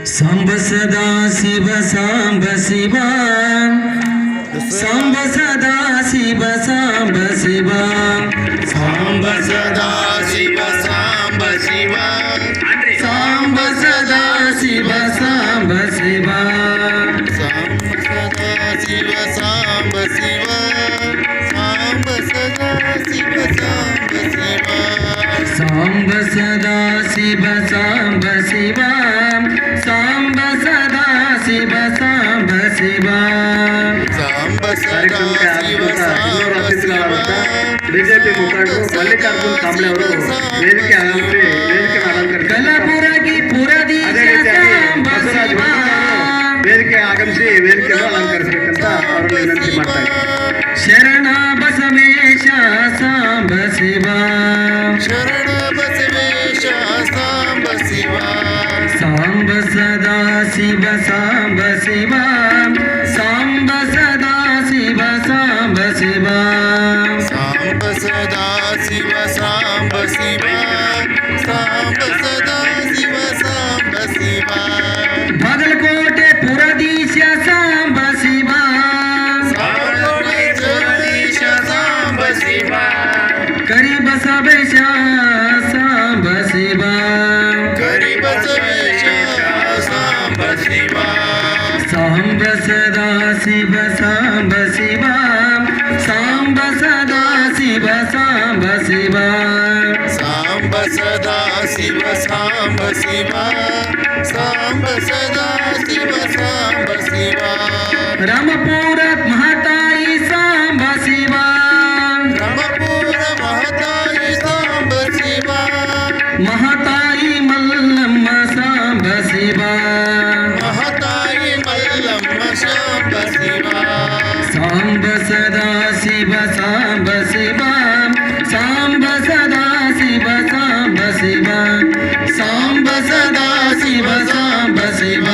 सांब सदा शिव सांब शिवा सांब सदा शिव सांब शिवा सांब सदा शिव सांब शिवा सांब सदा शिव सांब शिवा सांब सदा शिव सांब शिवा सांब सदा शिव सांब शिवा सांब सदा शिव सांब शिवा सांब सदा शिव सांब शिवा सांब सदा शिव सांब शिवा ಬಿಜೆಪಿ ಮುಖಂಡರು ಮಲ್ಲಿಕಾರ್ಜುನ್ ಕಾಂಬ್ಳೆ ಅವರು ವೇದಿಕೆ ಕಲಬುರಗಿ ಪುರದೀಶ ಸಾಂಬ ಶಿವ ವೇದಿಕೆ ಆಗಮಿಸಿ ವೇದಿಕೆಯನ್ನು ಅಲಂಕರಿಸಬೇಕಂತ ಅವರಲ್ಲಿ ವಿನಂತಿ ಮಾಡ್ತಾ ಇದ್ದಾರೆ. ಶರಣ ಬಸವೇಶ ಸಾಂಬ ಶಿವ ಶರಣ ಬಸವೇಶ सांब शिवा सांब सदा शिव सांब शिवा सांब सदा शिव सांब शिवा सांब सदा शिव सांब शिवा सांब सदा शिव सांब शिवा बागलकोटे पुरदीश सांब शिवा सांबोटे जगदीश सांब शिवा करी बसवेश सांब शिवा करी बसवेश सांब शिवा सांब सदा शिव सांब शिवा सांब सदा शिव सांब शिवा सांब सदा शिव सांब शिवा सांब सदा शिव सांब शिवा रामपुरात महाताई सांब शिवा रामपूर महताई सांब शिवा महाताई मल्लम्म सांब शिवा महताई मल्लम्म सांब शिवा सांब सदा शिव सांब शिवा सांब सदा शिव सांब शिवा सांब सदा शिव सांब शिवा